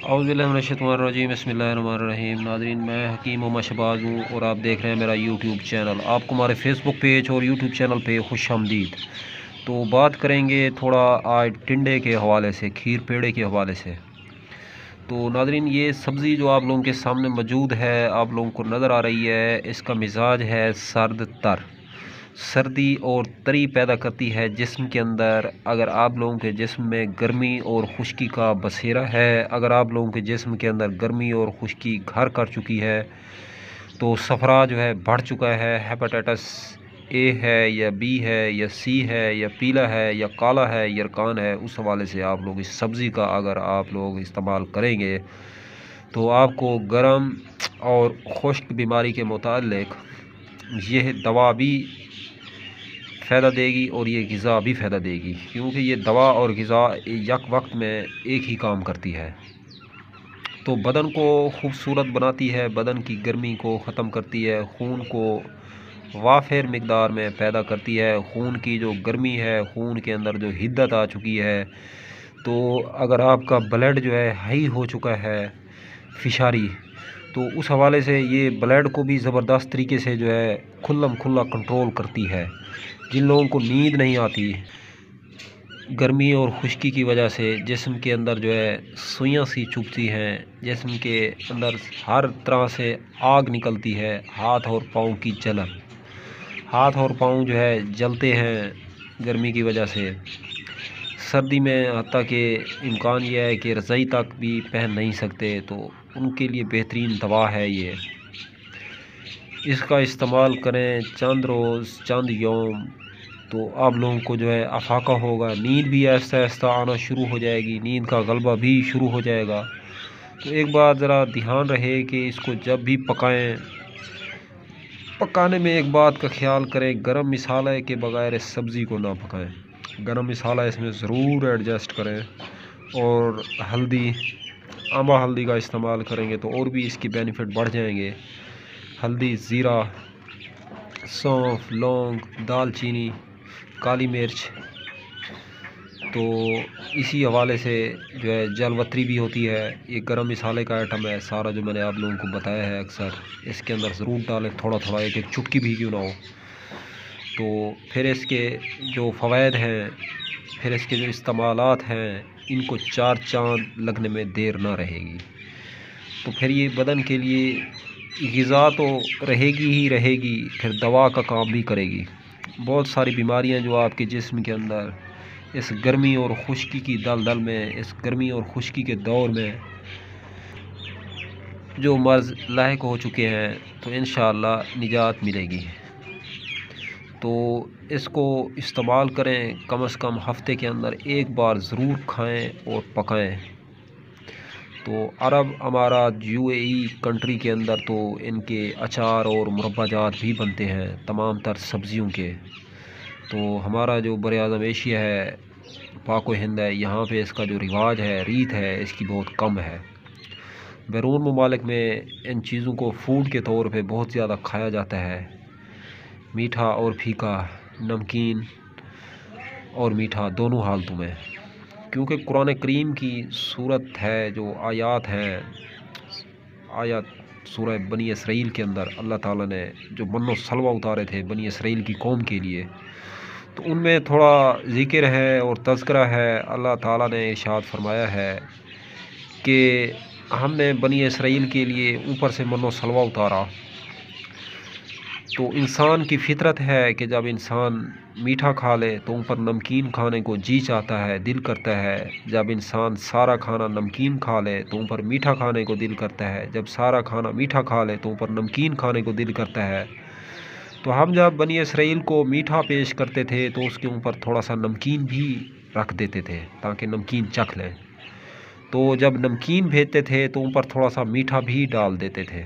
औज़ुबिल्लाहिमिनश्शैतानिर्रजीम बिस्मिल्लाहिर्रहमानिर्रहीम। नाज़रीन, मैं हकीम मोहम्मद शहबाज हूँ और आप देख रहे हैं मेरा यूट्यूब चैनल। आपको हमारे फेसबुक पेज और यूट्यूब चैनल पे खुशामदीद। तो बात करेंगे थोड़ा आज टिंडे के हवाले से, खीर पेड़े के हवाले से। तो नाज़रीन, ये सब्ज़ी जो आप लोगों के सामने मौजूद है, आप लोगों को नज़र आ रही है, इसका मिजाज है सर्द तर, सर्दी और तरी पैदा करती है जिस्म के अंदर। अगर आप लोगों के जिस्म में गर्मी और खुश्की का बसेरा है, अगर आप लोगों के जिस्म के अंदर गर्मी और खुश्की घर कर चुकी है, तो सफ़रा जो है बढ़ चुका है, हेपेटाइटिस ए है या बी है या सी है या पीला है या काला है, यरकान है, उस हवाले से आप लोग इस सब्ज़ी का अगर आप लोग इस्तेमाल करेंगे तो आपको गर्म और खुश्क बीमारी के मुतालिक यह दवा भी फ़ायदा देगी और ये ग़िज़ा भी फ़ायदा देगी, क्योंकि ये दवा और ग़िज़ा एक वक्त में एक ही काम करती है। तो बदन को खूबसूरत बनाती है, बदन की गर्मी को ख़त्म करती है, खून को वाफिर मिक़दार में पैदा करती है। खून की जो गर्मी है, खून के अंदर जो हिद्दत आ चुकी है, तो अगर आपका ब्लड जो है हाई हो चुका है, फिशारी, तो उस हवाले से ये ब्लड को भी ज़बरदस्त तरीके से जो है खुल्लम खुल्ला कंट्रोल करती है। जिन लोगों को नींद नहीं आती गर्मी और खुश्की की वजह से, जिस्म के अंदर जो है सुइयाँ सी चुभती हैं, जिस्म के अंदर हर तरह से आग निकलती है, हाथ और पाँव की जलन, हाथ और पाँव जो है जलते हैं गर्मी की वजह से। सर्दी में हत्ता कि इम्कान यह है कि रज़ाई तक भी पहन नहीं सकते, तो उनके लिए बेहतरीन दवा है ये। इसका इस्तेमाल करें चंद रोज़, चंद यौम, तो आप लोगों को जो है अफाका होगा, नींद भी आहिस्ता आहिस्ता आना शुरू हो जाएगी, नींद का गलबा भी शुरू हो जाएगा। तो एक बात ज़रा ध्यान रहे कि इसको जब भी पकाएं, पकाने में एक बात का ख्याल करें, गरम मसाले के बगैर इस सब्ज़ी को ना पकाएं। गरम मसाला इसमें ज़रूर एडजस्ट करें और हल्दी, आमा हल्दी का इस्तेमाल करेंगे तो और भी इसके बेनिफिट बढ़ जाएंगे। हल्दी, ज़ीरा, सौंफ, लौंग, दालचीनी, काली मिर्च, तो इसी हवाले से जो है जलवतरी भी होती है। ये गरम मसाले का आइटम है सारा जो मैंने आप लोगों को बताया है। अक्सर इसके अंदर ज़रूर डालें, थोड़ा थोड़ा, एक एक चुटकी भी क्यों ना हो। तो फिर इसके जो फ़वाइद हैं, फिर इसके जो इस्तेमालात हैं, इनको चार चाँद लगने में देर ना रहेगी। तो फिर ये बदन के लिए ग़िज़ा तो रहेगी ही रहेगी, फिर दवा का काम भी करेगी। बहुत सारी बीमारियां जो आपके जिस्म के अंदर इस गर्मी और खुश्की की दलदल में, इस गर्मी और खुश्की के दौर में जो मर्ज़ लाहिक हो चुके हैं, तो इंशाअल्लाह निजात मिलेगी। तो इसको इस्तेमाल करें, कम से कम हफ़्ते के अंदर एक बार ज़रूर खाएं और पकाएं। तो अरब अमारात, यूएई कंट्री के अंदर तो इनके अचार और मुरब्बा जात भी बनते हैं तमाम तर सब्ज़ियों के। तो हमारा जो बर-ए-आज़म एशिया है, पाक व हिंद है, यहाँ पे इसका जो रिवाज है, रीत है, इसकी बहुत कम है। बैरून ममालिक में इन चीज़ों को फ़ूड के तौर पे बहुत ज़्यादा खाया जाता है, मीठा और फीका, नमकीन और मीठा दोनों हालतों में। क्योंकि कुरान करीम की सूरत है, जो आयात हैं, आयत सूरह बनी इसराइल के अंदर अल्लाह ताला ने जो मन्नो सलवा उतारे थे बनी इसराइल की कौम के लिए, तो उनमें थोड़ा ज़िक्र है और तज़किरा है। अल्लाह ताला ने इरशाद फरमाया है कि हमने बनी इसराइल के लिए ऊपर से मन्नो सलवा उतारा। तो इंसान की फ़ितरत है कि जब इंसान मीठा खा ले तो ऊपर नमकीन खाने को जी चाहता है, दिल करता है। जब इंसान सारा खाना नमकीन खा ले तो ऊपर मीठा खाने को दिल करता है। जब सारा खाना मीठा खा ले तो ऊपर नमकीन खाने को दिल करता है। तो हम जब बनी इसराइल को मीठा पेश करते थे तो उसके ऊपर थोड़ा सा नमकीन भी रख देते थे ताकि नमकीन चख लें। तो जब नमकीन भेजते थे तो ऊपर थोड़ा सा मीठा भी डाल देते थे।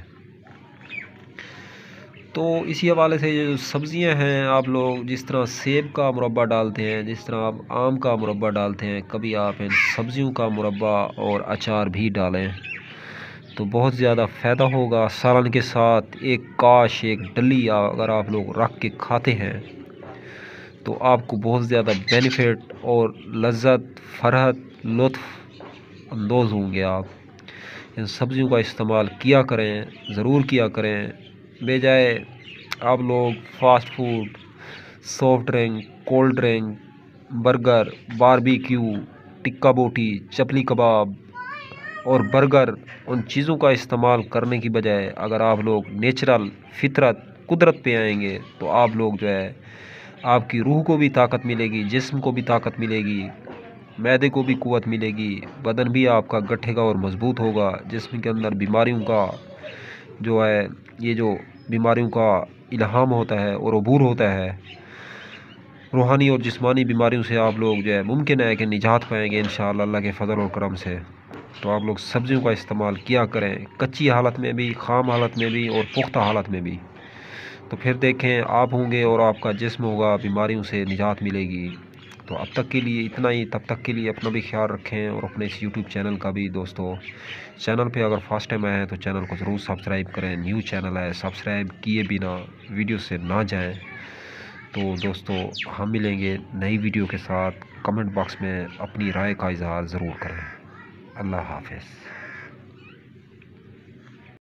तो इसी हवाले से जो सब्ज़ियां हैं, आप लोग जिस तरह सेब का मुरब्बा डालते हैं, जिस तरह आप आम का मुरब्बा डालते हैं, कभी आप इन सब्ज़ियों का मुरब्बा और अचार भी डालें तो बहुत ज़्यादा फ़ायदा होगा। सालन के साथ एक काश, एक डली अगर आप लोग रख के खाते हैं तो आपको बहुत ज़्यादा बेनिफिट और लज्जत, फ़रहत, लुत्फ़ अंदोज़ होंगे आप। इन सब्ज़ियों का इस्तेमाल किया करें, ज़रूर किया करें। बजाय आप लोग fast food, soft drink, cold drink, burger, barbecue, tikka बोटी, चपली कबाब और बर्गर, उन चीज़ों का इस्तेमाल करने की बजाय अगर आप लोग नेचुरल फितरत कुदरत पे आएंगे तो आप लोग जो है आपकी रूह को भी ताकत मिलेगी, जिस्म को भी ताकत मिलेगी, मैदे को भी कुव्वत मिलेगी, बदन भी आपका गठेगा और मज़बूत होगा। जिस्म के अंदर बीमारियों का जो है, ये जो बीमारियों का इल्हाम होता है और अबूर होता है, रूहानी और जिस्मानी बीमारियों से आप लोग जो है मुमकिन है कि निजात पाएंगे इंशाअल्लाह अल्लाह के फ़ज़ल और करम से। तो आप लोग सब्ज़ियों का इस्तेमाल किया करें, कच्ची हालत में भी, खाम हालत में भी और पुख्ता हालत में भी। तो फिर देखें आप होंगे और आपका जिस्म होगा, बीमारियों से निजात मिलेगी। तो अब तक के लिए इतना ही। तब तक के लिए अपना भी ख्याल रखें और अपने इस यूट्यूब चैनल का भी। दोस्तों, चैनल पे अगर फर्स्ट टाइम आए हैं तो चैनल को ज़रूर सब्सक्राइब करें। न्यू चैनल है, सब्सक्राइब किए बिना वीडियो से ना जाएं। तो दोस्तों, हम मिलेंगे नई वीडियो के साथ। कमेंट बॉक्स में अपनी राय का इजहार ज़रूर करें। अल्लाह हाफ़िज़।